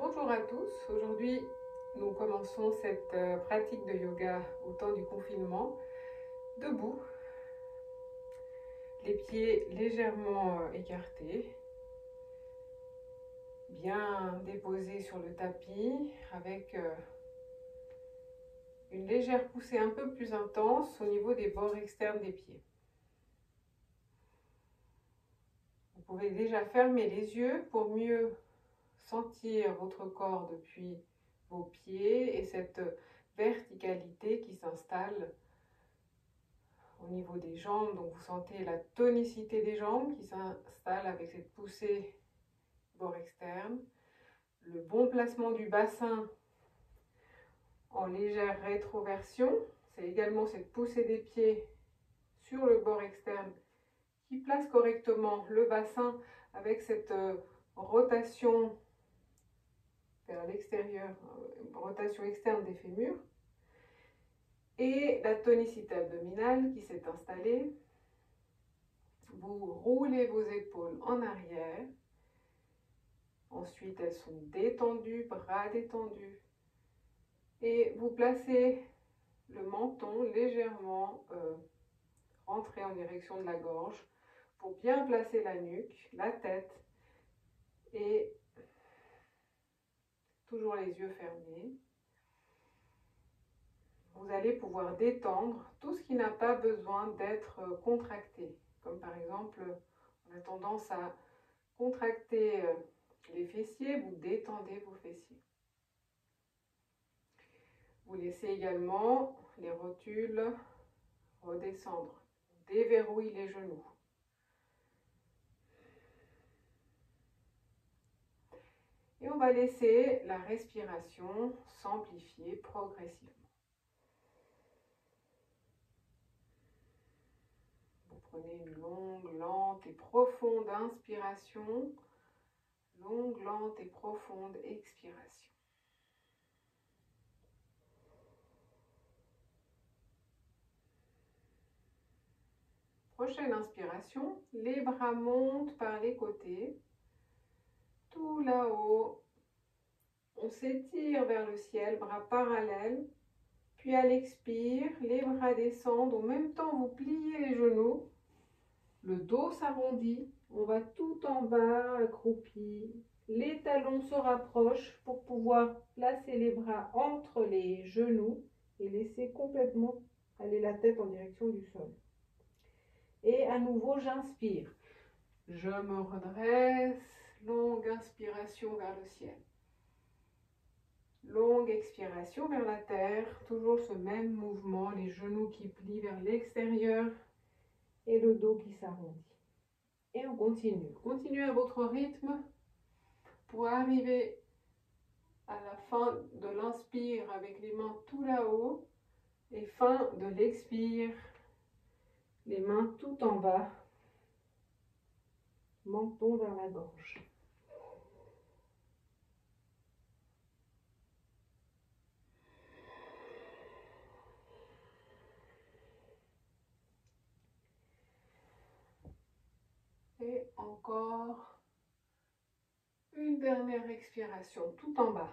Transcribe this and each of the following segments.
Bonjour à tous, aujourd'hui nous commençons cette pratique de yoga au temps du confinement, debout, les pieds légèrement écartés, bien déposés sur le tapis avec une légère poussée un peu plus intense au niveau des bords externes des pieds. Vous pouvez déjà fermer les yeux pour mieux sentir votre corps depuis vos pieds et cette verticalité qui s'installe au niveau des jambes. Donc vous sentez la tonicité des jambes qui s'installe avec cette poussée bord externe, le bon placement du bassin en légère rétroversion. C'est également cette poussée des pieds sur le bord externe qui place correctement le bassin avec cette rotation vers l'extérieur, rotation externe des fémurs, et la tonicité abdominale qui s'est installée. Vous roulez vos épaules en arrière. Ensuite, elles sont détendues, bras détendus. Et vous placez le menton légèrement rentré en direction de la gorge pour bien placer la nuque, la tête et toujours les yeux fermés. Vous allez pouvoir détendre tout ce qui n'a pas besoin d'être contracté. Comme par exemple, on a tendance à contracter les fessiers, vous détendez vos fessiers. Vous laissez également les rotules redescendre. Déverrouille les genoux. Et on va laisser la respiration s'amplifier progressivement. Vous prenez une longue, lente et profonde inspiration. Longue, lente et profonde expiration. Prochaine inspiration, les bras montent par les côtés, tout là-haut. On s'étire vers le ciel, bras parallèles. Puis à l'expire, les bras descendent. En même temps, vous pliez les genoux. Le dos s'arrondit. On va tout en bas, accroupi. Les talons se rapprochent pour pouvoir placer les bras entre les genoux et laisser complètement aller la tête en direction du sol. Et à nouveau, j'inspire. Je me redresse. Longue inspiration vers le ciel. Longue expiration vers la terre. Toujours ce même mouvement. Les genoux qui plient vers l'extérieur et le dos qui s'arrondit. Et on continue. Continuez à votre rythme pour arriver à la fin de l'inspire avec les mains tout là-haut et fin de l'expire, les mains tout en bas, menton vers la gorge. Et encore une dernière expiration tout en bas.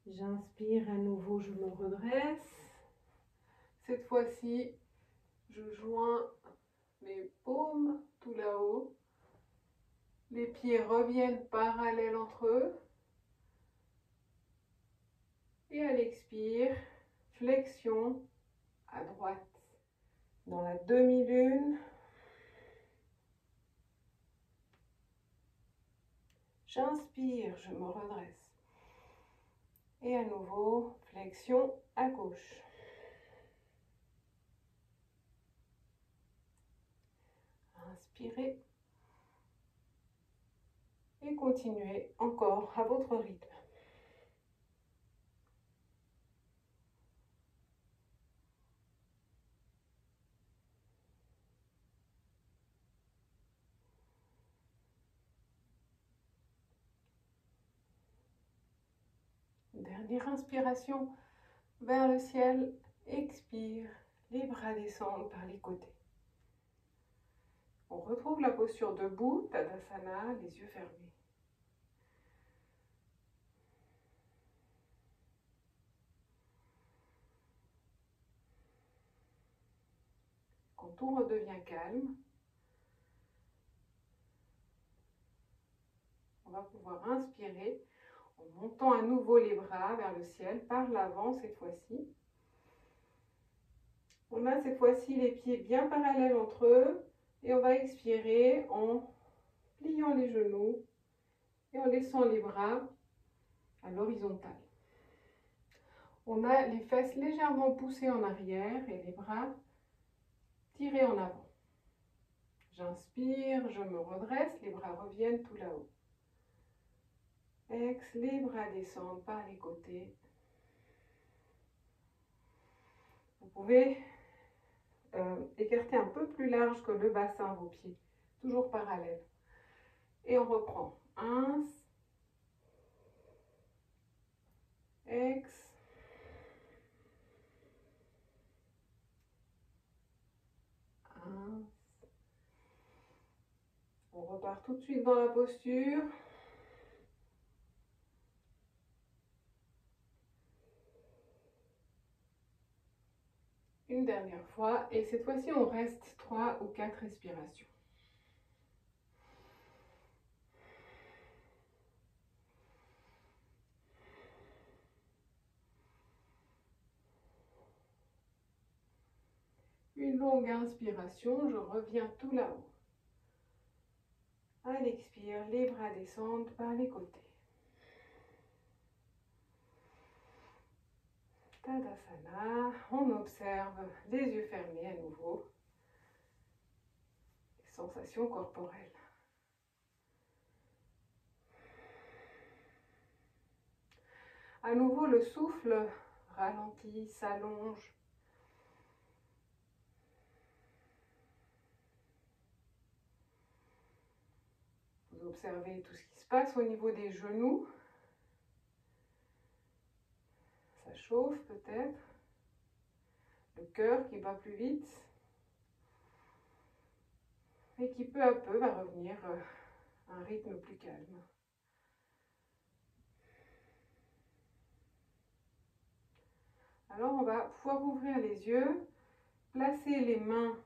J'inspire à nouveau, je me redresse. Cette fois-ci, je joins mes paumes tout là-haut. Les pieds reviennent parallèles entre eux. Et à l'expire, flexion à droite. Dans la demi-lune, j'inspire, je me redresse. Et à nouveau, flexion à gauche. Inspirez. Et continuez encore à votre rythme. Dernière inspiration vers le ciel. Expire. Les bras descendent par les côtés. On retrouve la posture debout, Tadasana, les yeux fermés. Quand tout redevient calme, on va pouvoir inspirer en montant à nouveau les bras vers le ciel, par l'avant cette fois-ci. On a cette fois-ci les pieds bien parallèles entre eux et on va expirer en pliant les genoux et en laissant les bras à l'horizontale. On a les fesses légèrement poussées en arrière et les bras tirés en avant. J'inspire, je me redresse, les bras reviennent tout là-haut. Ex, les bras descendent par les côtés. Vous pouvez écarter un peu plus large que le bassin vos pieds, toujours parallèles. Et on reprend. Ins, ex, ins. On repart tout de suite dans la posture. Une dernière fois, et cette fois-ci on reste 3 ou 4 respirations. Une longue inspiration, je reviens tout là-haut. À l'expire, les bras descendent par les côtés. Tadasana, on observe les yeux fermés à nouveau. Les sensations corporelles. À nouveau, le souffle ralentit, s'allonge. Vous observez tout ce qui se passe au niveau des genoux. Ça chauffe peut-être. Le cœur qui bat plus vite. Et qui peu à peu va revenir à un rythme plus calme. Alors on va pouvoir ouvrir les yeux, placer les mains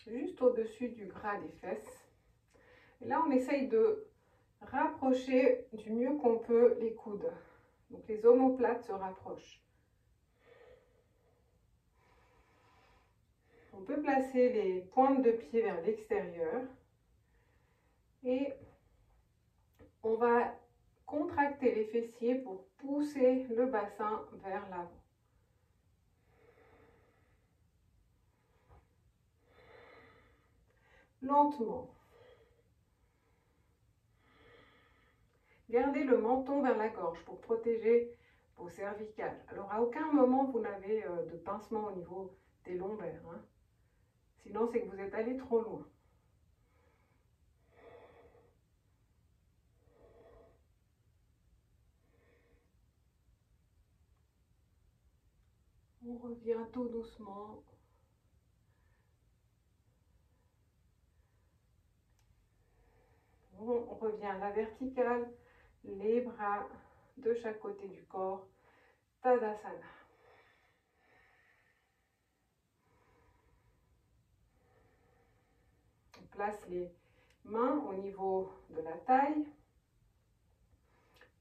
juste au-dessus du gras des fesses. Et là on essaye de rapprocher du mieux qu'on peut les coudes. Donc les omoplates se rapprochent. On peut placer les pointes de pied vers l'extérieur. Et on va contracter les fessiers pour pousser le bassin vers l'avant. Lentement. Gardez le menton vers la gorge pour protéger vos cervicales. Alors à aucun moment vous n'avez de pincement au niveau des lombaires. Hein. Sinon c'est que vous êtes allé trop loin. On revient tout doucement. On revient à la verticale, les bras de chaque côté du corps, Tadasana. On place les mains au niveau de la taille,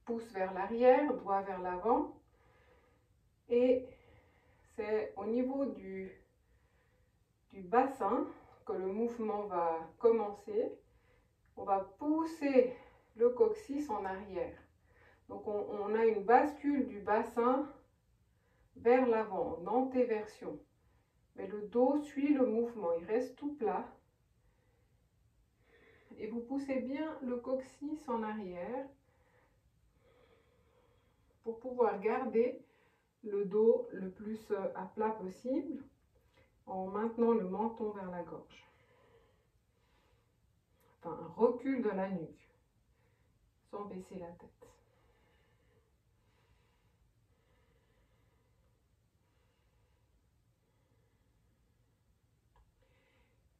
pouce vers l'arrière, doigt vers l'avant, et c'est au niveau du bassin que le mouvement va commencer. On va pousser le coccyx en arrière. Donc on a une bascule du bassin vers l'avant, en antéversion. Mais le dos suit le mouvement, il reste tout plat. Et vous poussez bien le coccyx en arrière pour pouvoir garder le dos le plus à plat possible en maintenant le menton vers la gorge. Enfin, un recul de la nuque, sans baisser la tête.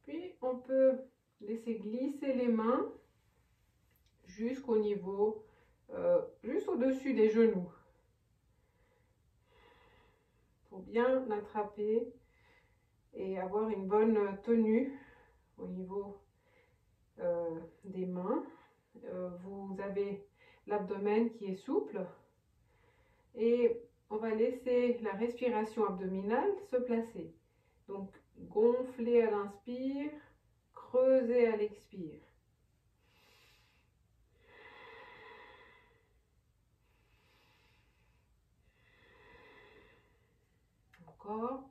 Puis on peut laissez glisser les mains jusqu'au niveau, juste au-dessus des genoux, pour bien attraper et avoir une bonne tenue au niveau des mains. Vous avez l'abdomen qui est souple et on va laisser la respiration abdominale se placer. Donc, gonfler à l'inspire, creuser à l'expire. Encore.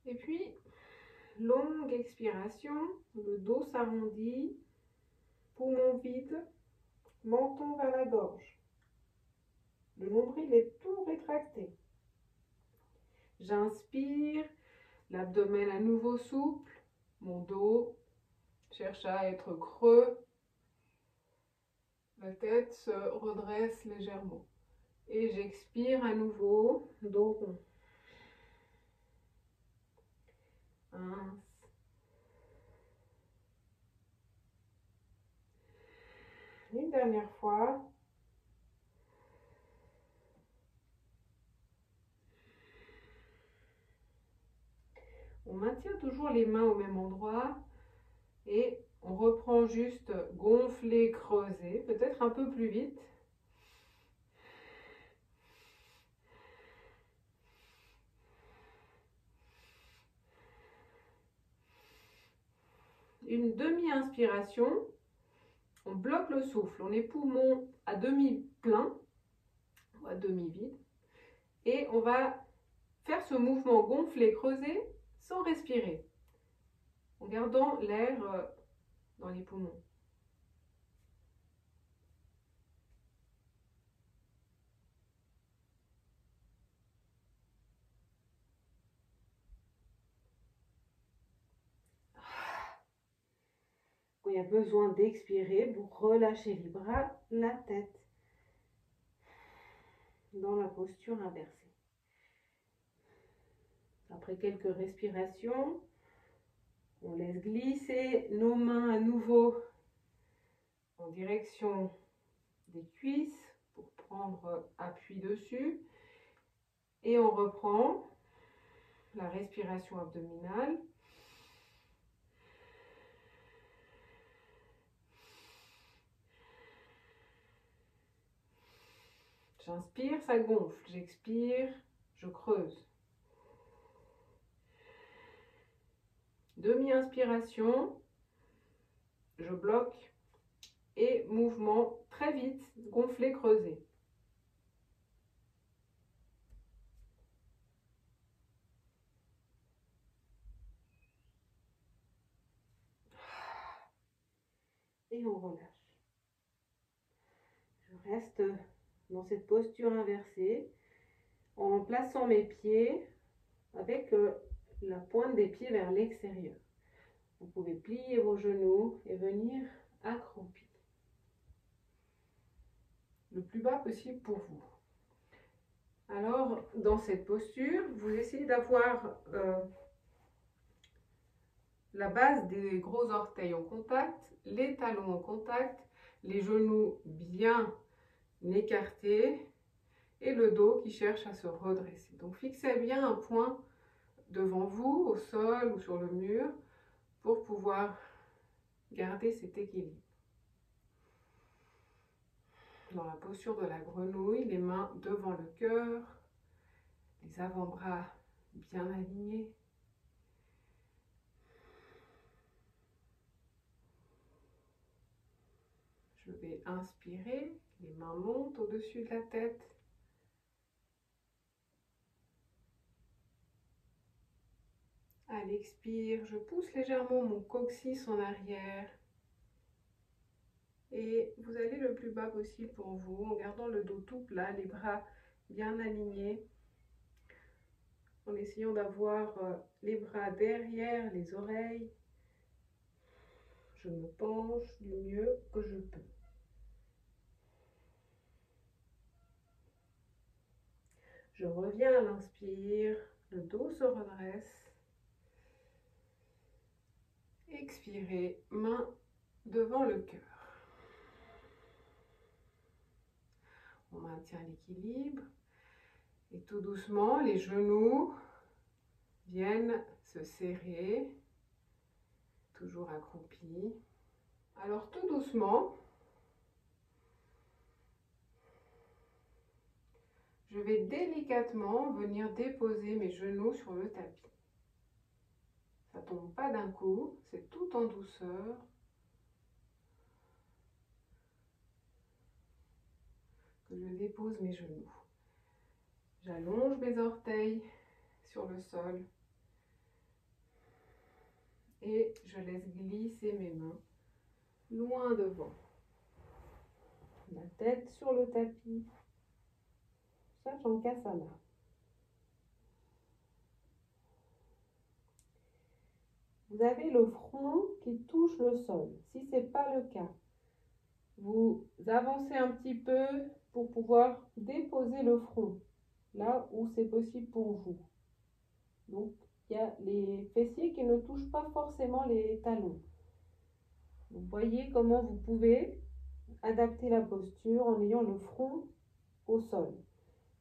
Et puis, longue expiration, le dos s'arrondit, poumon vide, menton vers la gorge. Le nombril est tout rétracté. J'inspire, l'abdomen à nouveau souple, mon dos cherche à être creux, la tête se redresse légèrement. Et j'expire à nouveau, dos rond. Une dernière fois. On maintient toujours les mains au même endroit et on reprend juste gonfler, creuser, peut-être un peu plus vite. Une demi-inspiration, on bloque le souffle, on est poumon à demi plein ou à demi vide et on va faire ce mouvement gonfler, creuser sans respirer, en gardant l'air dans les poumons. Quand il y a besoin d'expirer, vous relâchez les bras, la tête dans la posture inversée. Après quelques respirations, on laisse glisser nos mains à nouveau en direction des cuisses pour prendre appui dessus. Et on reprend la respiration abdominale. J'inspire, ça gonfle. J'expire, je creuse. Demi-inspiration, je bloque et mouvement très vite, gonfler, creuser. Et on relâche. Je reste dans cette posture inversée en plaçant mes pieds avec la pointe des pieds vers l'extérieur. Vous pouvez plier vos genoux et venir accroupi. Le plus bas possible pour vous. Alors, dans cette posture, vous essayez d'avoir la base des gros orteils en contact, les talons en contact, les genoux bien écartés et le dos qui cherche à se redresser. Donc, fixez bien un point devant vous, au sol ou sur le mur, pour pouvoir garder cet équilibre. Dans la posture de la grenouille, les mains devant le cœur, les avant-bras bien alignés. Je vais inspirer, les mains montent au-dessus de la tête. À l'expire, je pousse légèrement mon coccyx en arrière. Et vous allez le plus bas possible pour vous, en gardant le dos tout plat, les bras bien alignés. En essayant d'avoir les bras derrière les oreilles. Je me penche du mieux que je peux. Je reviens à l'inspire, le dos se redresse. Expirez, main devant le cœur. On maintient l'équilibre et tout doucement, les genoux viennent se serrer, toujours accroupis. Alors tout doucement, je vais délicatement venir déposer mes genoux sur le tapis. Ça ne tombe pas d'un coup, c'est tout en douceur. Que je dépose mes genoux. J'allonge mes orteils sur le sol et je laisse glisser mes mains loin devant. La tête sur le tapis, Savasana. Vous avez le front qui touche le sol. Si ce n'est pas le cas, vous avancez un petit peu pour pouvoir déposer le front là où c'est possible pour vous. Donc, il y a les fessiers qui ne touchent pas forcément les talons. Vous voyez comment vous pouvez adapter la posture en ayant le front au sol.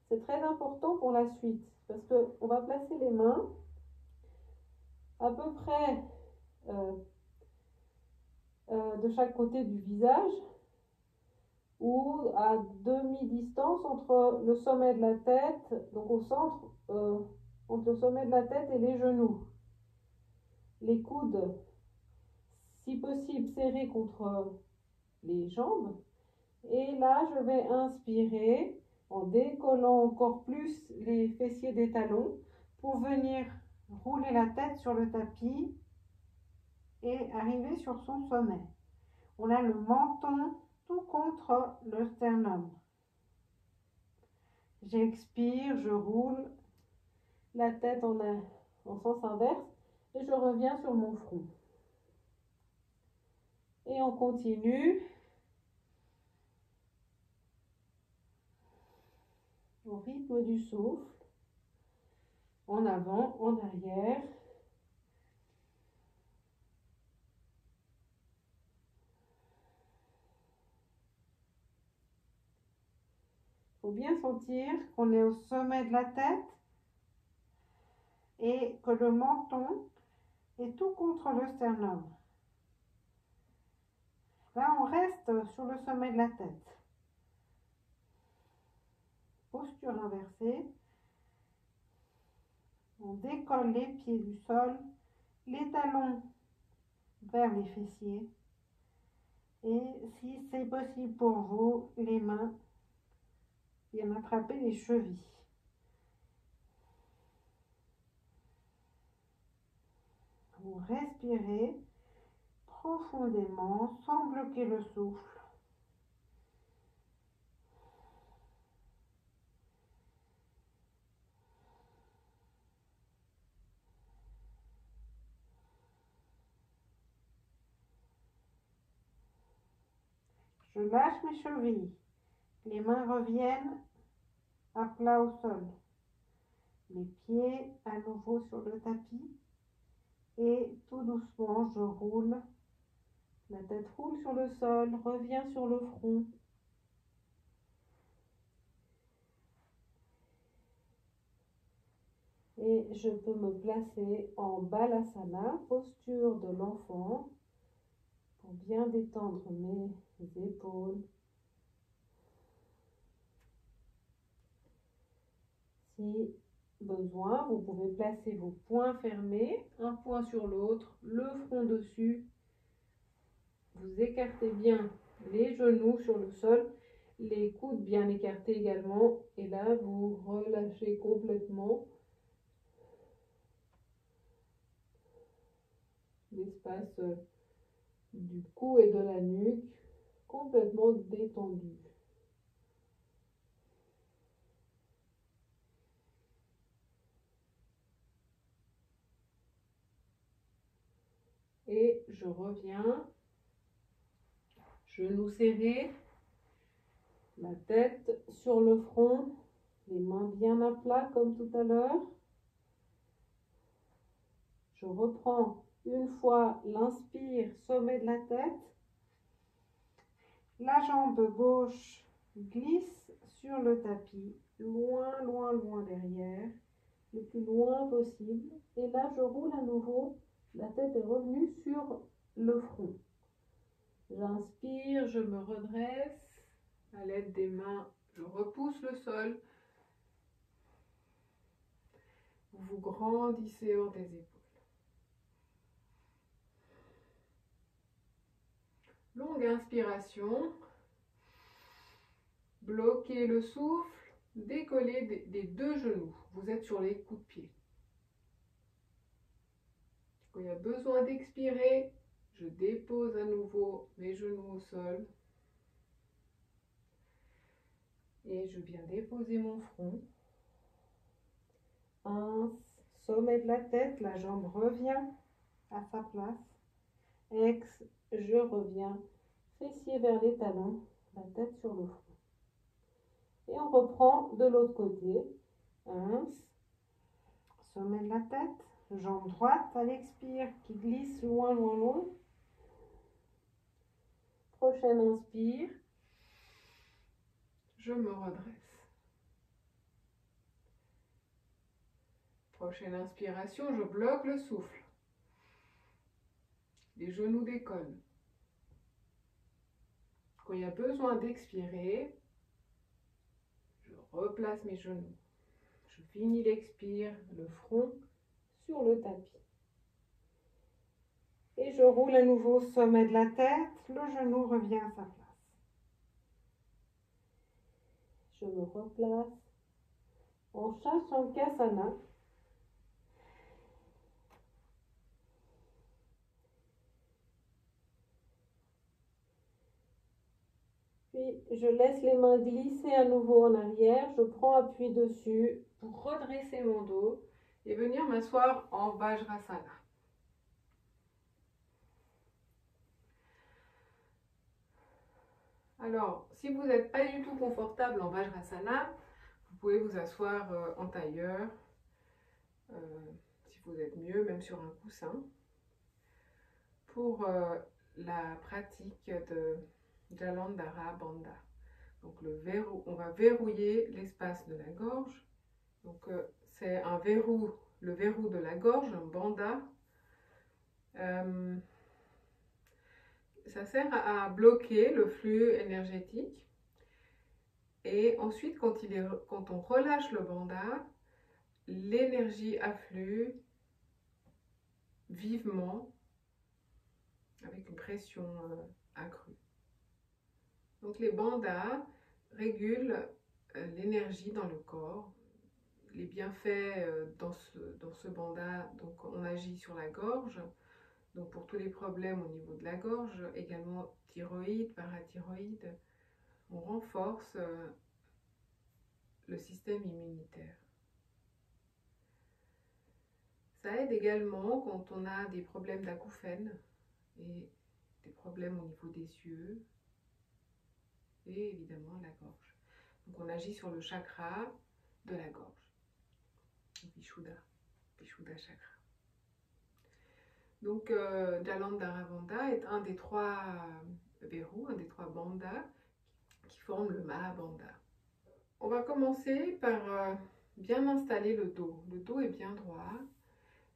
C'est très important pour la suite parce qu'on va placer les mains à peu près de chaque côté du visage ou à demi-distance entre le sommet de la tête, donc au centre, entre le sommet de la tête et les genoux. Les coudes, si possible, serrés contre les jambes. Et là, je vais inspirer en décollant encore plus les fessiers des talons pour venir rouler la tête sur le tapis et arriver sur son sommet. On a le menton tout contre le sternum. J'expire, je roule la tête en sens inverse et je reviens sur mon front. Et on continue au rythme du souffle, en avant, en arrière. Il faut bien sentir qu'on est au sommet de la tête et que le menton est tout contre le sternum. Là, on reste sur le sommet de la tête. Posture inversée. On décolle les pieds du sol, les talons vers les fessiers. Et si c'est possible pour vous, les mains viennent attraper les chevilles. Vous respirez profondément sans bloquer le souffle. Je lâche mes chevilles. Les mains reviennent à plat au sol. Les pieds à nouveau sur le tapis. Et tout doucement, je roule. La tête roule sur le sol, revient sur le front. Et je peux me placer en Balasana, posture de l'enfant, pour bien détendre mes épaules. Si besoin, vous pouvez placer vos poings fermés, un poing sur l'autre, le front dessus. Vous écartez bien les genoux sur le sol, les coudes bien écartés également. Et là, vous relâchez complètement l'espace du cou et de la nuque, complètement détendu. Et je reviens Genoux serrés, la tête sur le front, les mains bien à plat comme tout à l'heure. Je reprends une fois l'inspire, sommet de la tête. La jambe gauche glisse sur le tapis, loin, loin, loin derrière, le plus loin possible. Et là, je roule à nouveau. La tête est revenue sur le front. J'inspire, je me redresse. À l'aide des mains, je repousse le sol. Vous vous grandissez hors des épaules. Longue inspiration. Bloquez le souffle. Décollez des deux genoux. Vous êtes sur les coups de pied. Quand il y a besoin d'expirer, je dépose à nouveau mes genoux au sol. Et je viens déposer mon front. Sommet de la tête, la jambe revient à sa place. Ex, je reviens, fessier vers les talons, la tête sur le front. Et on reprend de l'autre côté. Sommet de la tête, jambe droite à l'expire qui glisse loin, loin, loin. Prochaine inspire. Je me redresse. Prochaine inspiration, je bloque le souffle. Les genoux décollent. Quand il y a besoin d'expirer, je replace mes genoux. Je finis l'expire, le front sur le tapis. Et je roule à nouveau sommet de la tête, le genou revient à sa place. Je me replace en Shashankasana. Puis je laisse les mains glisser à nouveau en arrière. Je prends appui dessus pour redresser mon dos et venir m'asseoir en Vajrasana. Alors, si vous n'êtes pas du tout confortable en Vajrasana, vous pouvez vous asseoir en tailleur, si vous êtes mieux, même sur un coussin, pour la pratique de Jalandhara Bandha. Donc on va verrouiller l'espace de la gorge. Donc c'est un verrou, le verrou de la gorge, un bandha. Ça sert à bloquer le flux énergétique. Et ensuite, quand on relâche le bandha, l'énergie afflue vivement avec une pression accrue. Donc les bandhas régulent l'énergie dans le corps, les bienfaits dans ce bandha. Donc on agit sur la gorge, donc pour tous les problèmes au niveau de la gorge, également thyroïde, parathyroïde, on renforce le système immunitaire. Ça aide également quand on a des problèmes d'acouphènes et des problèmes au niveau des yeux et évidemment la gorge. Donc on agit sur le chakra de la gorge, Vishuddha chakra. Donc Jalandhara Bandha est un des trois verrous, un des trois bandhas qui forment le Mahabandha. On va commencer par bien installer le dos. Le dos est bien droit,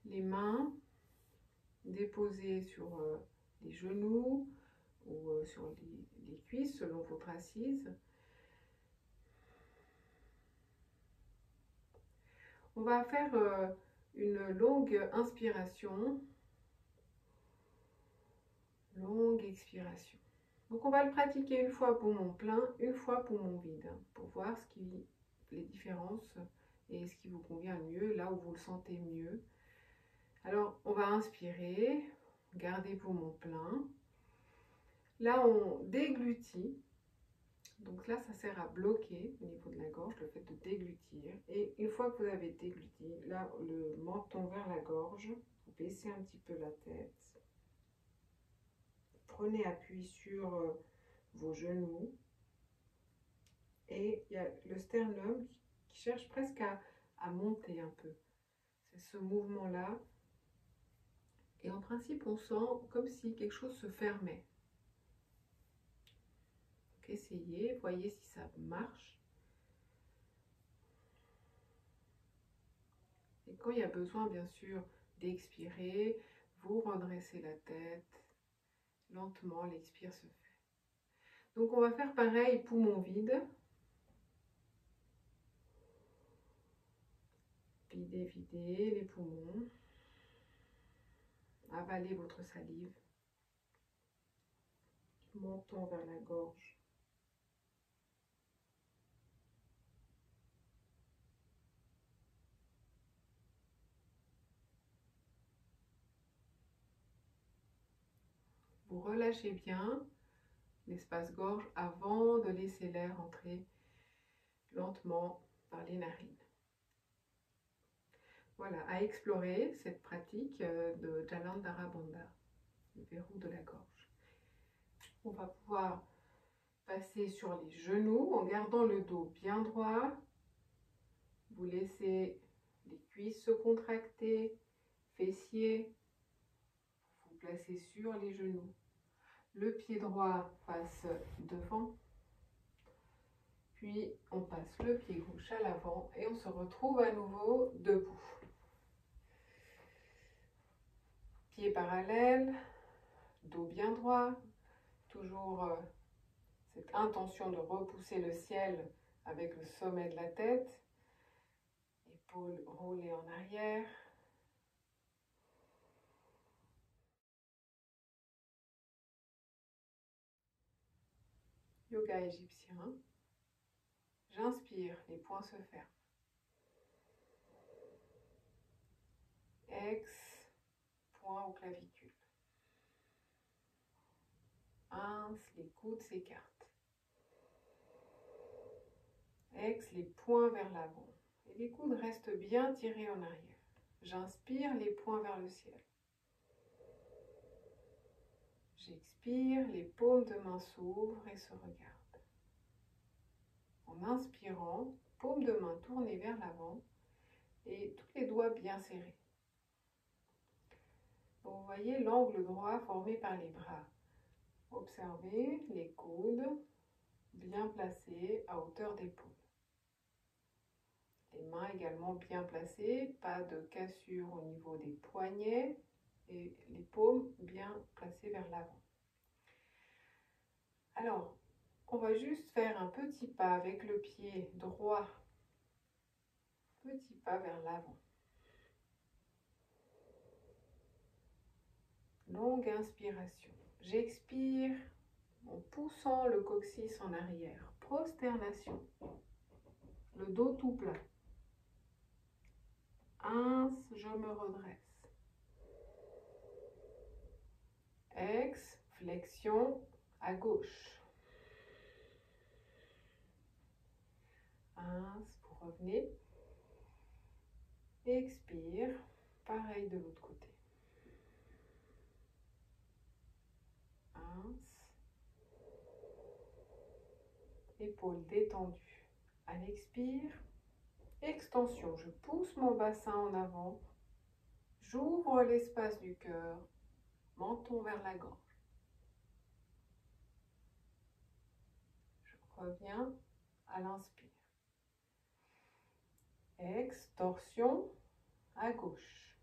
les mains déposées sur les genoux ou sur les cuisses selon votre assise. On va faire une longue inspiration, longue expiration. Donc on va le pratiquer une fois poumon plein, une fois poumon vide, pour voir les différences et ce qui vous convient le mieux, là où vous le sentez mieux. Alors on va inspirer, garder poumon plein. Là on déglutit. Donc là, ça sert à bloquer au niveau de la gorge, le fait de déglutir. Et une fois que vous avez dégluti, là, le menton vers la gorge, vous baissez un petit peu la tête. Prenez appui sur vos genoux. Et il y a le sternum qui cherche presque à monter un peu. C'est ce mouvement-là. Et en principe, on sent comme si quelque chose se fermait. Donc essayez, voyez si ça marche. Et quand il y a besoin, bien sûr, d'expirer, vous redressez la tête. Lentement, l'expire se fait. Donc on va faire pareil, poumon vide. Videz, videz les poumons. Avalez votre salive. Montons vers la gorge. Vous relâchez bien l'espace gorge avant de laisser l'air entrer lentement par les narines. Voilà, à explorer cette pratique de Jalandhara Bandha, le verrou de la gorge. On va pouvoir passer sur les genoux en gardant le dos bien droit. Vous laissez les cuisses se contracter, fessiers. Vous placez sur les genoux. Le pied droit passe devant. Puis on passe le pied gauche à l'avant et on se retrouve à nouveau debout. Pieds parallèles, dos bien droit, toujours cette intention de repousser le ciel avec le sommet de la tête, épaules roulées en arrière. Yoga égyptien. J'inspire, les poings se ferment. Ex, poings aux clavicules. Ins, les coudes s'écartent. Ex, les poings vers l'avant. Et les coudes restent bien tirés en arrière. J'inspire, les poings vers le ciel. J'expire, les paumes de main s'ouvrent et se regardent. En inspirant, paumes de main tournées vers l'avant et tous les doigts bien serrés. Donc, vous voyez l'angle droit formé par les bras. Observez les coudes bien placés à hauteur d'épaule. Les mains également bien placées, pas de cassure au niveau des poignets et les paumes bien placées vers l'avant. Alors, on va juste faire un petit pas avec le pied droit. Petit pas vers l'avant. Longue inspiration. J'expire en poussant le coccyx en arrière. Prosternation. Le dos tout plat. Ins, je me redresse. Ex, flexion à gauche. Ins, vous revenez. Expire. Pareil de l'autre côté. Ins. Épaules détendues. À l'expire. Extension. Je pousse mon bassin en avant. J'ouvre l'espace du cœur. Menton vers la gorge. Je reviens à l'inspire. Extorsion à gauche.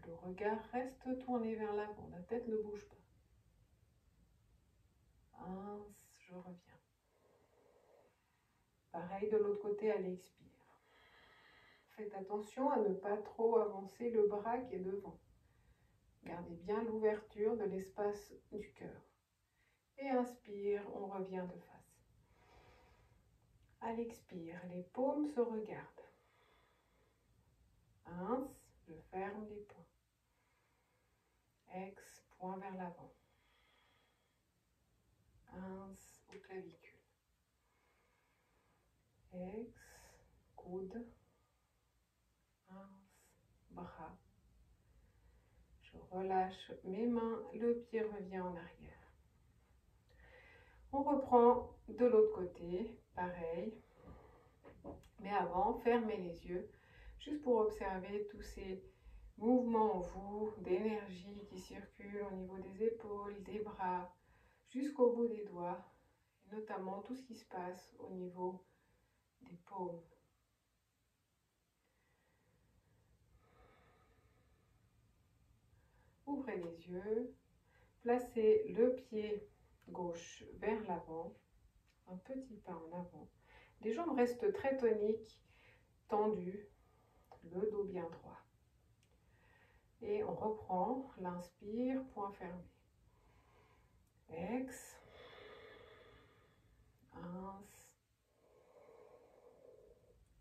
Le regard reste tourné vers l'avant. La tête ne bouge pas. Je reviens. Pareil de l'autre côté à l'expire. Faites attention à ne pas trop avancer le bras qui est devant. Gardez bien l'ouverture de l'espace du cœur. Et inspire, on revient de face. À l'expire, les paumes se regardent. Je ferme les poings. Ex, poing vers l'avant. Ins, aux clavicules. Ex, coude. Ins, bras. Je relâche mes mains, le pied revient en arrière. On reprend de l'autre côté, pareil. Mais avant, fermez les yeux, juste pour observer tous ces mouvements en vous, d'énergie qui circulent au niveau des épaules, des bras, jusqu'au bout des doigts, et notamment tout ce qui se passe au niveau des paumes. Ouvrez les yeux, placez le pied gauche vers l'avant, un petit pas en avant. Les jambes restent très toniques, tendues, le dos bien droit. Et on reprend, l'inspire, point fermé. Ex, ins,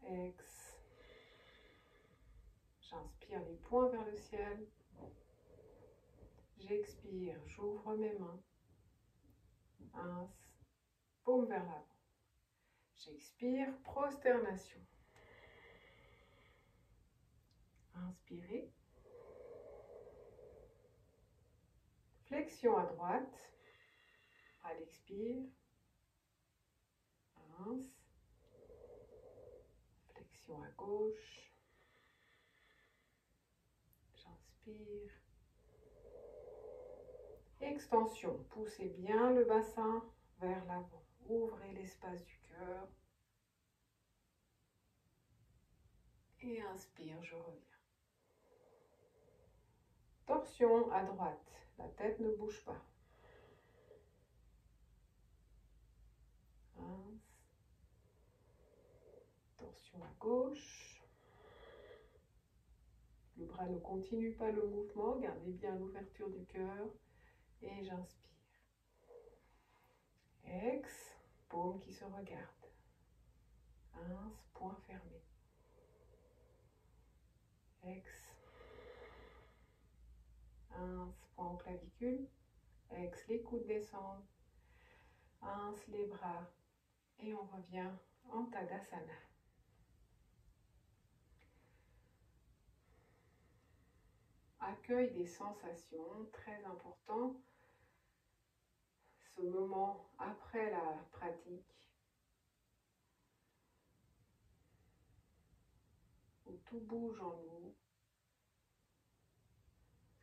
ex. J'inspire les poings vers le ciel. J'expire, j'ouvre mes mains. Ins, paume vers l'avant. J'expire, prosternation. Inspirez. Flexion à droite. À l'expire. Ins. Flexion à gauche. J'inspire. Extension. Poussez bien le bassin vers l'avant. Ouvrez l'espace du cœur. Et inspire, je reviens. Torsion à droite. La tête ne bouge pas. Ins. Torsion à gauche. Le bras ne continue pas le mouvement. Gardez bien l'ouverture du cœur. Et j'inspire. Ex. Paume qui se regarde. Ins. Point fermé. Ex. Ins. Point au clavicule. Ex. Les coudes descendent. Ins. Les bras. Et on revient en Tadasana. Accueil des sensations, très important. Ce moment après la pratique, où tout bouge en nous,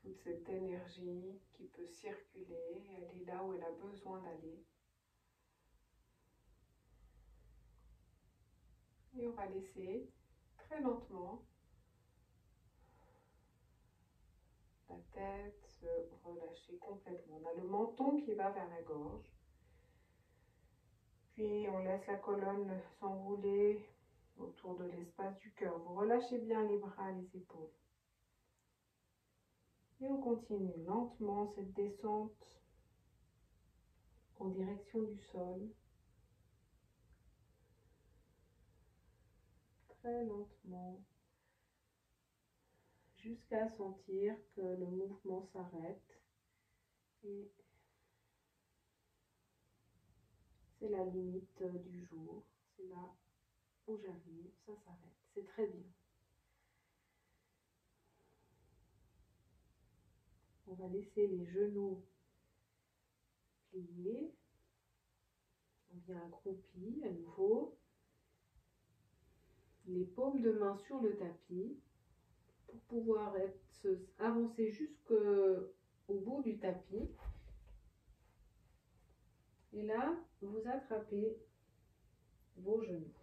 toute cette énergie qui peut circuler, elle est là où elle a besoin d'aller. Et on va laisser très lentement la tête se relâcher complètement. On a le menton qui va vers la gorge. Puis on laisse la colonne s'enrouler autour de l'espace du cœur. Vous relâchez bien les bras, les épaules. Et on continue lentement cette descente en direction du sol. Très lentement. Jusqu'à sentir que le mouvement s'arrête. Et c'est la limite du jour. C'est là où j'arrive. Ça s'arrête. C'est très bien. On va laisser les genoux pliés. On vient accroupi à nouveau. Les paumes de main sur le tapis pour pouvoir avancer jusqu'au bout du tapis. Et là, vous attrapez vos genoux.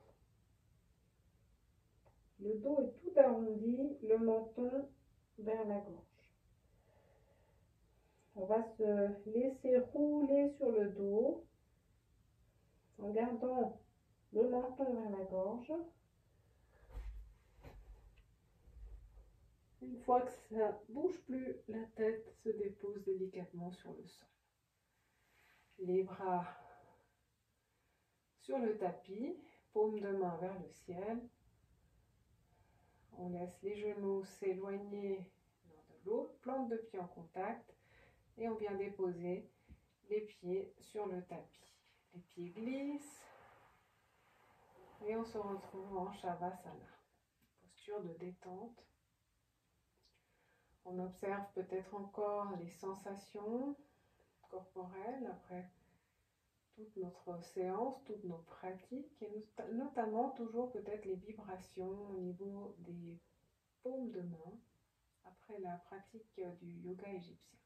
Le dos est tout arrondi, le menton vers la gorge. On va se laisser rouler sur le dos en gardant le menton vers la gorge. Une fois que ça ne bouge plus, la tête se dépose délicatement sur le sol. Les bras sur le tapis, paume de main vers le ciel. On laisse les genoux s'éloigner l'un de l'autre, plante de pied en contact et on vient déposer les pieds sur le tapis. Les pieds glissent et on se retrouve en Shavasana, posture de détente. On observe peut-être encore les sensations corporelles après toute notre séance, toutes nos pratiques, et notamment toujours peut-être les vibrations au niveau des paumes de main après la pratique du yoga égyptien.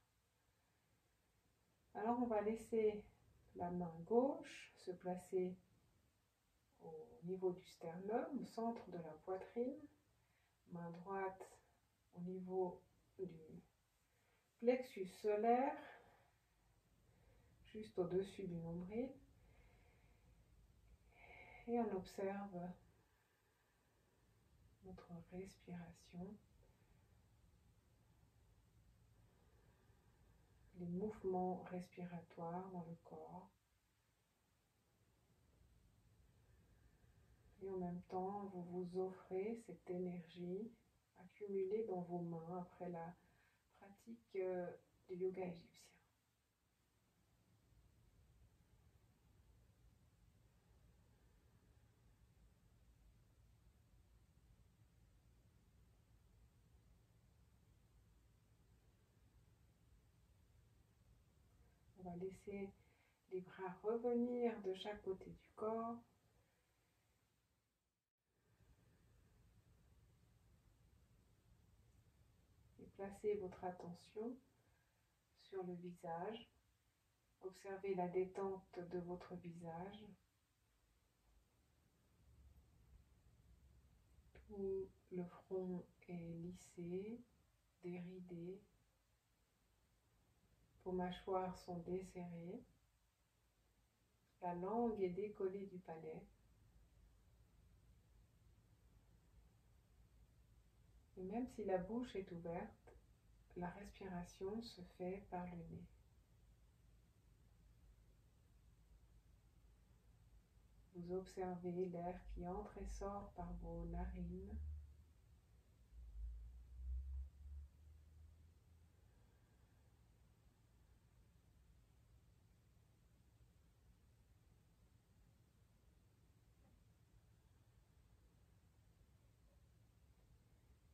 Alors on va laisser la main gauche se placer au niveau du sternum, au centre de la poitrine, main droite au niveau du plexus solaire, juste au-dessus du nombril, et on observe notre respiration, les mouvements respiratoires dans le corps. Et en même temps, vous vous offrez cette énergie accumulée dans vos mains après la pratique du yoga égyptien. On va laisser les bras revenir de chaque côté du corps. Et placez votre attention sur le visage. Observez la détente de votre visage. Tout le front est lissé, déridé. Vos mâchoires sont desserrées. La langue est décollée du palais. Et même si la bouche est ouverte, la respiration se fait par le nez. Vous observez l'air qui entre et sort par vos narines.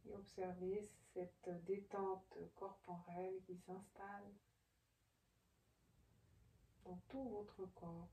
Et observez cette détente corporelle qui s'installe dans tout votre corps.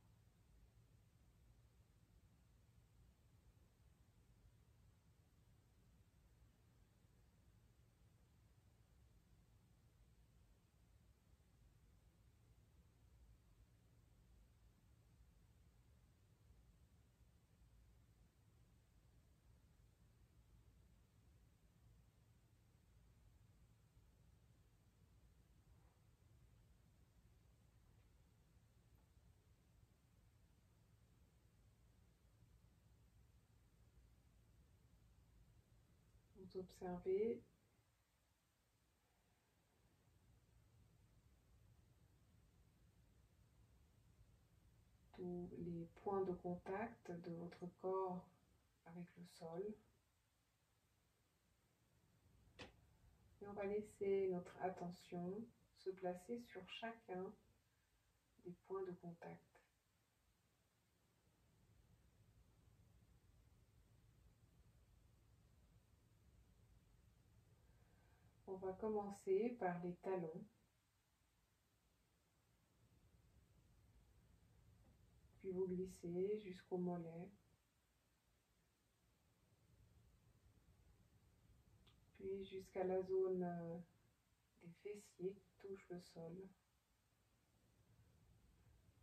Vous observez tous les points de contact de votre corps avec le sol. Et on va laisser notre attention se placer sur chacun des points de contact. On va commencer par les talons, puis vous glissez jusqu'au mollet, puis jusqu'à la zone des fessiers qui touchent le sol,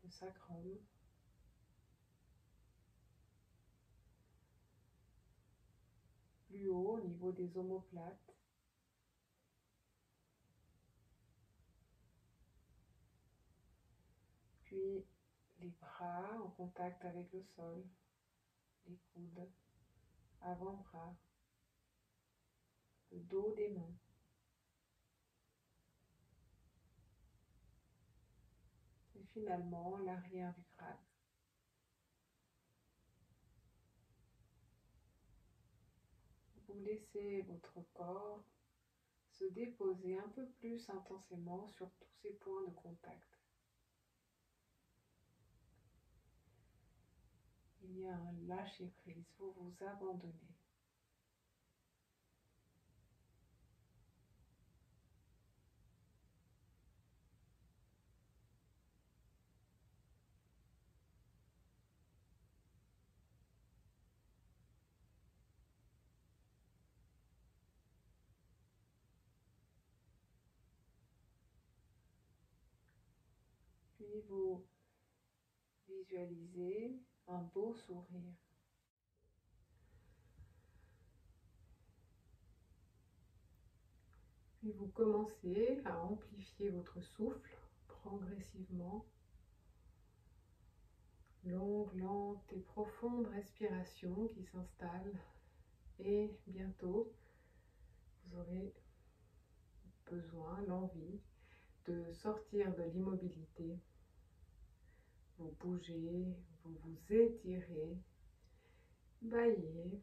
le sacrum. Plus haut, au niveau des omoplates. Puis les bras en contact avec le sol, les coudes, avant-bras, le dos des mains. Et finalement, l'arrière du crâne. Vous laissez votre corps se déposer un peu plus intensément sur tous ces points de contact. Il y a un lâcher-prise, vous vous abandonnez. Puis vous visualisez un beau sourire. Puis vous commencez à amplifier votre souffle progressivement. Longue, lente et profonde respiration qui s'installe. Et bientôt, vous aurez besoin, l'envie de sortir de l'immobilité. Vous bougez, vous vous étirez, baillez.